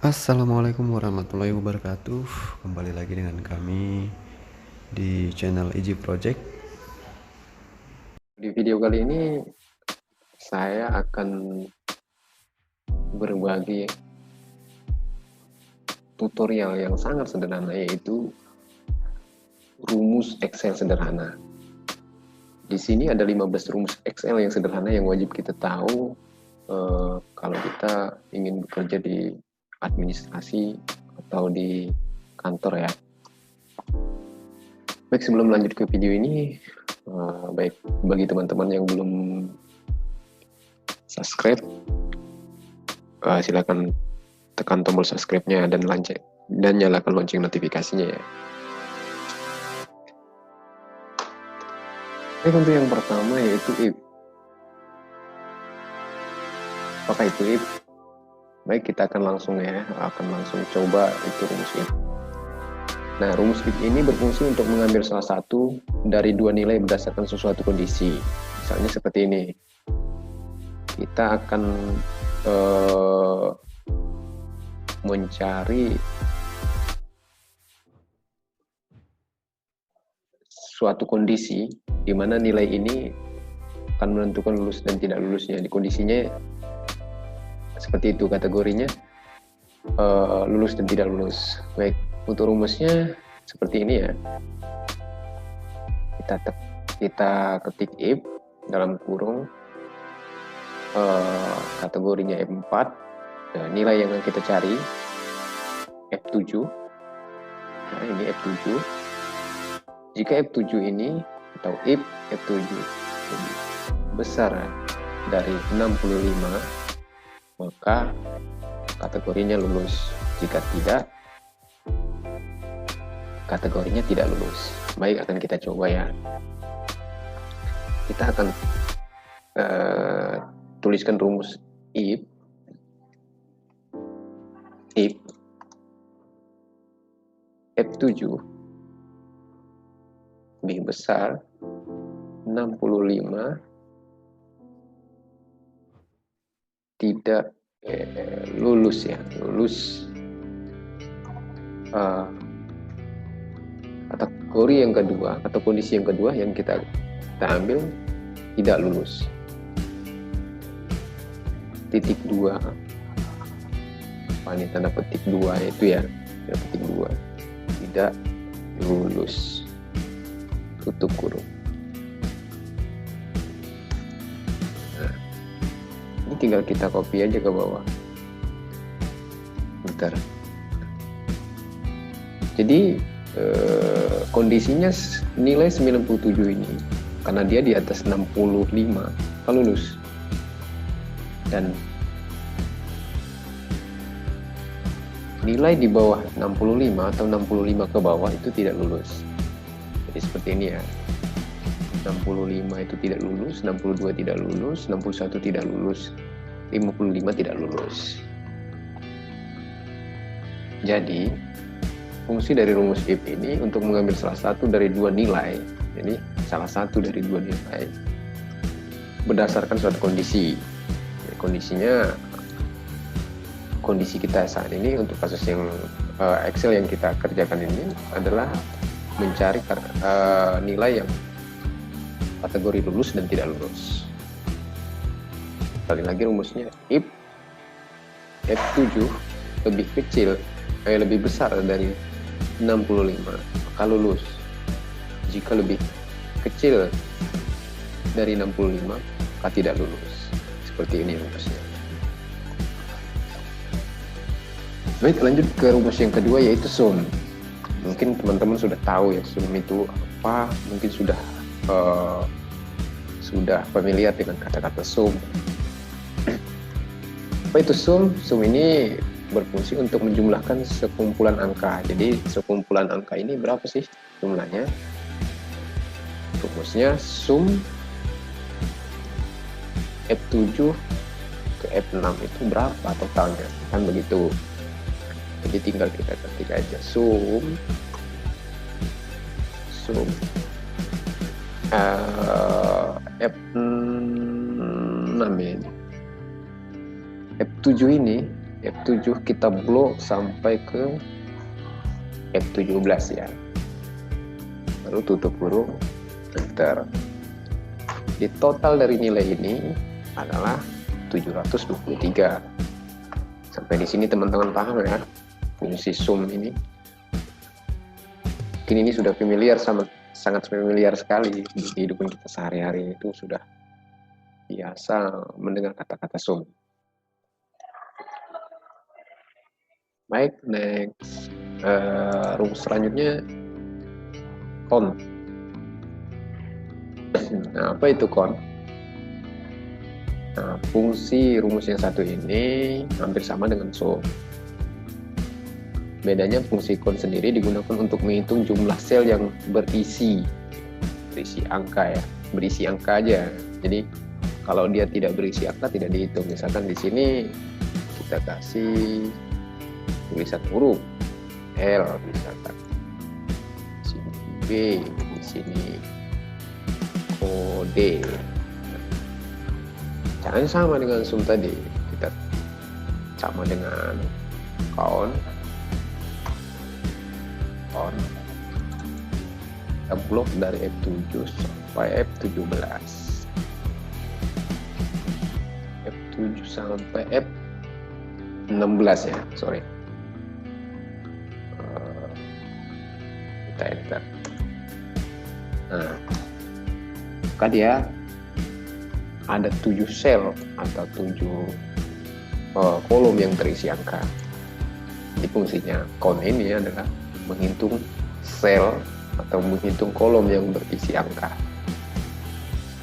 Assalamualaikum warahmatullahi wabarakatuh. Kembali lagi dengan kami di channel Easy Project. Di video kali ini saya akan berbagi tutorial yang sangat sederhana, yaitu rumus Excel sederhana. Di sini ada 15 rumus Excel yang sederhana yang wajib kita tahu kalau kita ingin bekerja di administrasi atau di kantor ya. Baik, sebelum lanjut ke video ini, baik bagi teman-teman yang belum subscribe, silakan tekan tombol subscribe-nya dan nyalakan lonceng notifikasinya ya. Baik, untuk yang pertama yaitu if. Apakah itu if? Baik, kita akan langsung coba itu rumus if. Nah, rumus if ini berfungsi untuk mengambil salah satu dari dua nilai berdasarkan sesuatu kondisi. Misalnya seperti ini. Kita akan mencari suatu kondisi di mana nilai ini akan menentukan lulus dan tidak lulusnya. Di kondisinya seperti itu, kategorinya lulus dan tidak lulus. Baik, untuk rumusnya seperti ini ya. Kita ketik if dalam kurung kategorinya F4, nilai yang kita cari F7. Nah, ini F7. Jika F7 ini atau if F7 besar dari 65, maka kategorinya lulus. Jika tidak, kategorinya tidak lulus. Baik, akan kita coba ya. Kita akan tuliskan rumus if F7 lebih besar 65 tidak lulus ya, lulus. Kategori yang kedua atau kondisi yang kedua yang kita ambil tidak lulus. Titik 2, ini tanda petik 2 itu ya, tanda petik 2 tidak lulus, tutup kurung. Nah, ini tinggal kita copy aja ke bawah. Bentar. Jadi kondisinya nilai 97 ini karena dia di atas 65 lulus, dan nilai di bawah 65 atau 65 ke bawah itu tidak lulus. Jadi seperti ini ya, 65 itu tidak lulus, 62 tidak lulus, 61 tidak lulus, 55 tidak lulus. Jadi fungsi dari rumus if ini untuk mengambil salah satu dari dua nilai. Jadi salah satu dari dua nilai berdasarkan suatu kondisi. Kondisinya, kondisi kita saat ini untuk kasus yang Excel yang kita kerjakan ini adalah mencari nilai yang kategori lulus dan tidak lulus. Sekali lagi rumusnya, if F7 lebih kecil, lebih besar dari 65, maka lulus. Jika lebih kecil dari 65, maka tidak lulus. Seperti ini rumusnya. Baik, lanjut ke rumus yang kedua, yaitu sum. Mungkin teman-teman sudah tahu ya sum itu apa, mungkin sudah familiar dengan kata-kata sum. Apa itu sum? Sum ini berfungsi untuk menjumlahkan sekumpulan angka. Jadi sekumpulan angka ini berapa sih jumlahnya? Rumusnya sum F7 ke F6 itu berapa totalnya, kan begitu. Jadi tinggal kita ketik aja sum F6 ini, F7 ini F7 kita blok sampai ke F17 ya. Lalu tutup kurung, enter. Di total dari nilai ini adalah 723. Sampai di sini teman-teman paham ya fungsi sum ini. Mungkin ini sudah familiar, sangat familiar sekali di kehidupan kita sehari-hari, itu sudah biasa mendengar kata-kata sum. Baik, next. Rumus selanjutnya count. Nah, apa itu count? Nah, fungsi rumus yang satu ini hampir sama dengan sum. Bedanya fungsi count sendiri digunakan untuk menghitung jumlah sel yang berisi angka ya, berisi angka aja. Jadi kalau dia tidak berisi angka tidak dihitung. Misalkan di sini kita kasih tulisan huruf L misalkan, di sini B, di sini kode. Caranya sama dengan sum tadi, kita sama dengan count. Kita blok dari F7 sampai F17, F7 sampai F16 ya, sorry. Kita enter. Nah, maka dia ada 7 sel atau 7 kolom yang terisi angka. Jadi fungsinya count ini adalah menghitung sel atau menghitung kolom yang berisi angka.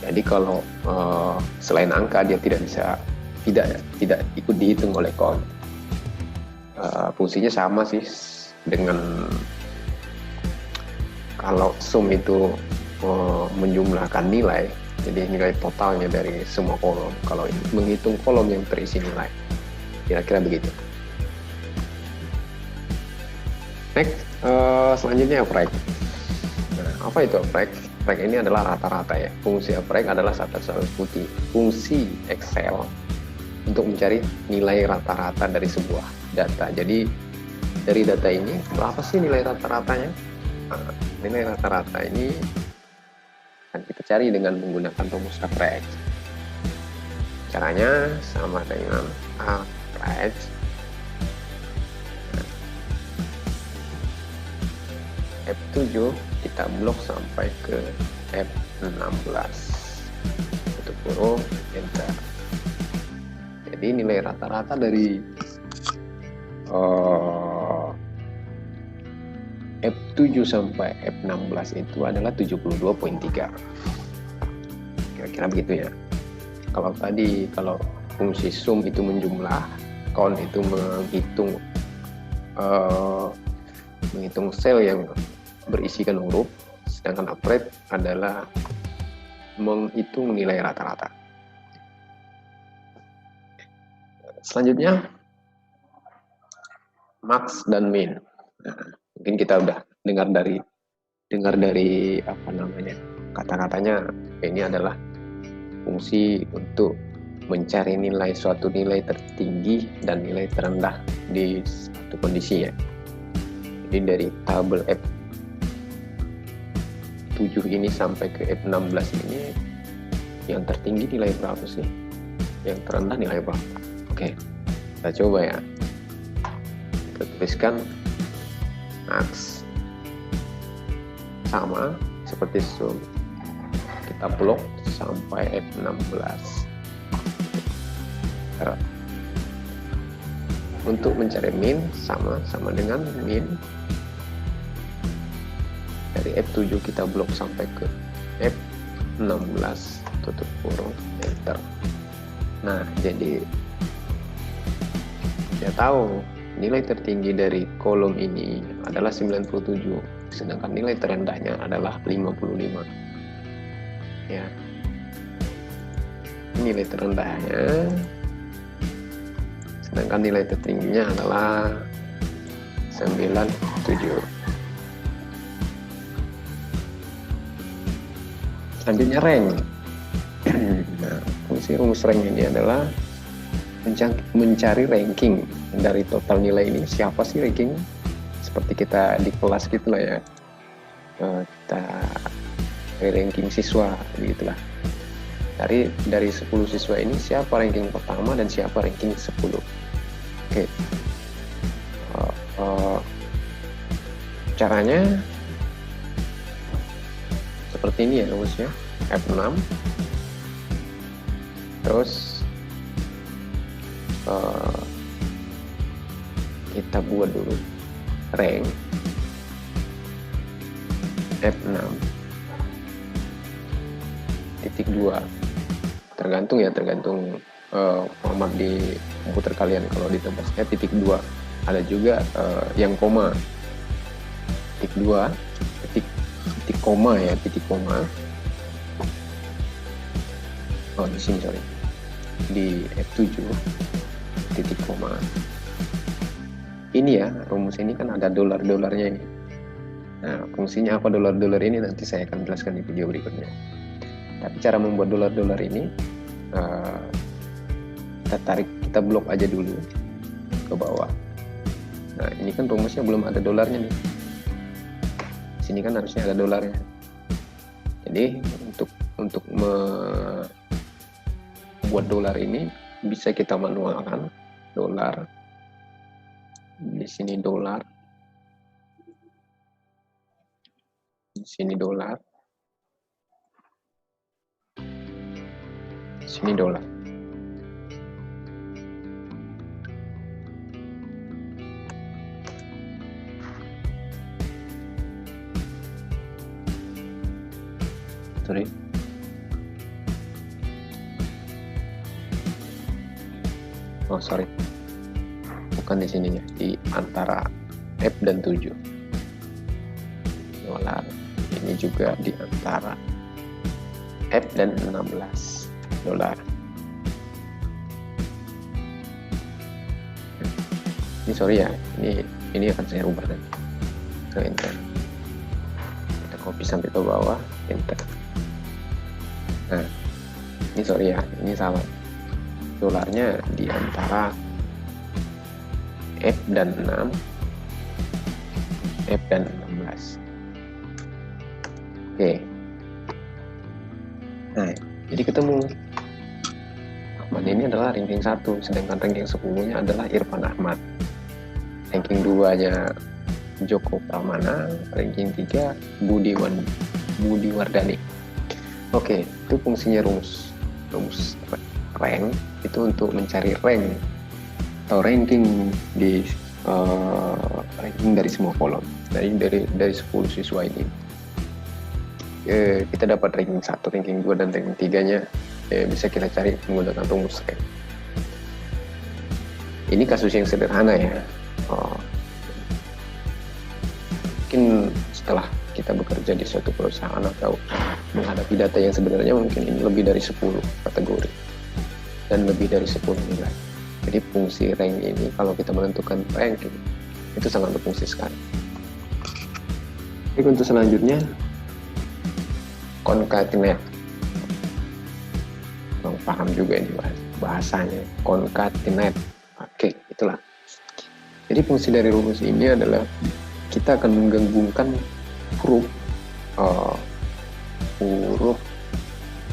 Jadi kalau selain angka dia tidak ikut dihitung oleh count. Fungsinya sama sih dengan kalau sum itu menjumlahkan nilai, jadi nilai totalnya dari semua kolom. Kalau ini menghitung kolom yang terisi nilai, kira-kira begitu. Next, selanjutnya average. Nah, apa itu average? Average ini adalah rata-rata ya. Fungsi average adalah satu fungsi Excel untuk mencari nilai rata-rata dari sebuah data. Jadi dari data ini berapa sih nilai rata-ratanya? Nah, nilai rata-rata ini akan kita cari dengan menggunakan rumus average. Caranya sama dengan average F7 kita blok sampai ke F16, tutup kurung, enter. Jadi nilai rata-rata dari F7 sampai F16 itu adalah 72,3. Kira-kira begitu ya. Kalau tadi, kalau fungsi sum itu menjumlah, count itu menghitung sel yang berisikan huruf, sedangkan average adalah menghitung nilai rata-rata. Selanjutnya max dan min. Nah, mungkin kita udah dengar dari apa namanya, kata-katanya. Ini adalah fungsi untuk mencari suatu nilai tertinggi dan nilai terendah di suatu kondisi ya. Jadi dari tabel F7 ini sampai ke F16 ini, yang tertinggi nilai berapa sih? Yang terendah nilai berapa? Oke, kita coba ya. Kita tuliskan max sama seperti sum, kita blok sampai F16. Untuk mencari min sama dengan min dari F7 kita blok sampai ke F16, tutup kurung, enter. Nah, jadi kita tahu nilai tertinggi dari kolom ini adalah 97, sedangkan nilai terendahnya adalah 55 ya. Nilai terendahnya, sedangkan nilai tertingginya adalah 97. Selanjutnya rank. Nah, fungsi rumus rank ini adalah mencari ranking dari total nilai ini. Siapa sih ranking? Seperti kita di kelas gitu lah ya, kita ranking siswa begitulah. Dari 10 siswa ini siapa ranking pertama dan siapa ranking 10. Oke. Caranya seperti ini ya rumusnya. F6 terus kita buat dulu rank F6 titik 2, tergantung format di komputer kalian. Kalau di tempat saya titik 2, ada juga yang koma, titik 2 titik koma ya, titik koma. Oh di sini sorry, di F7 titik koma. Ini ya rumus ini kan ada dolar-dolarnya ini. Nah, fungsinya apa dolar-dolar ini nanti saya akan jelaskan di video berikutnya. Tapi cara membuat dolar-dolar ini kita blok aja dulu ke bawah. Nah, ini kan rumusnya belum ada dolarnya nih. Sini kan harusnya ada dolarnya. Jadi untuk membuat dolar ini bisa kita manualkan. Dolar di sini, dolar di sini, dolar di sini, dolar. Sorry. Oh sorry, bukan di sininya, di antara F dan 7 dolar. Ini juga di antara F dan 16 dolar. Ini sorry ya, ini akan saya ubah nanti ke enter. Kita copy sampai ke bawah, enter. Nah, ini sorry ya, ini salah. Dolarnya di antara F dan 6, F dan 16. Oke. Nah, jadi ketemu. Ahmad ini adalah ranking 1, sedangkan ranking 10-nya adalah Irfan Ahmad. Ranking 2-nya Joko Pramana, ranking 3 Budi Wardani. Oke, itu fungsinya rumus rank itu untuk mencari rank atau ranking di ranking dari semua kolom. Dari 10 siswa ini kita dapat ranking 1, ranking 2 dan ranking 3-nya bisa kita cari menggunakan rumus rank. Ini kasus yang sederhana ya. Mungkin setelah kita bekerja di suatu perusahaan atau menghadapi data yang sebenarnya mungkin ini lebih dari 10 kategori dan lebih dari 10 nilai. Jadi fungsi rank ini kalau kita menentukan ranking itu sangat berfungsi sekali. Jadi untuk selanjutnya concatenate. Bang paham juga ini bahasanya concatenate. Oke, itulah. Jadi fungsi dari rumus ini adalah kita akan menggabungkan huruf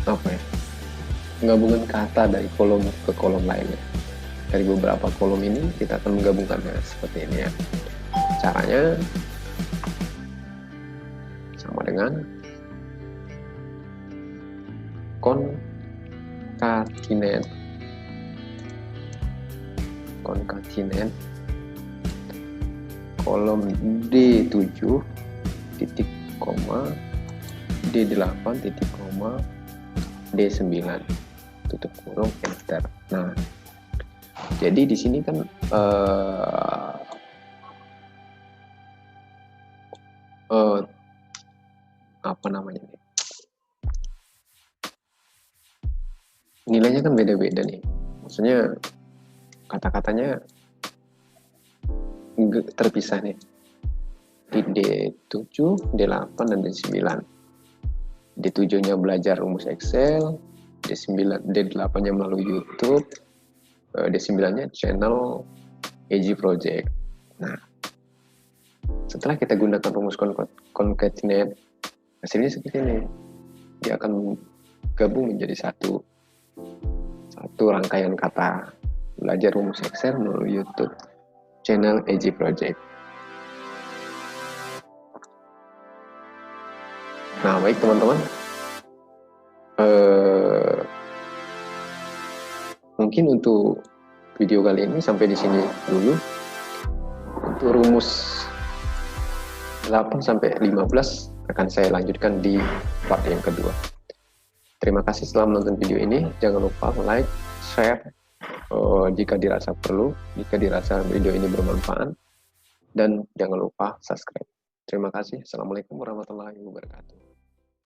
apa ya, menggabungkan kata dari kolom ke kolom lainnya. Dari beberapa kolom ini kita akan menggabungkannya seperti ini ya. Caranya sama dengan concatenate kolom D7 titik koma D8 titik koma D9 tutup kurung enter. Nah, jadi di sini kan apa namanya nih? Nilainya kan beda-beda nih. Maksudnya kata-katanya terpisah nih. Di D7, D8 dan D9. D7-nya belajar rumus Excel, D8-nya melalui YouTube, D9-nya channel AG Project. Nah, setelah kita gunakan rumus concatenate, hasilnya seperti ini. Dia akan gabung menjadi satu rangkaian kata. Belajar rumus Excel melalui YouTube channel AG Project. Nah, baik teman-teman. Mungkin untuk video kali ini sampai di sini dulu. Untuk rumus 8 sampai 15 akan saya lanjutkan di part yang kedua. Terima kasih telah menonton video ini. Jangan lupa like, share jika dirasa perlu, jika dirasa video ini bermanfaat, dan jangan lupa subscribe. Terima kasih. Assalamualaikum warahmatullahi wabarakatuh.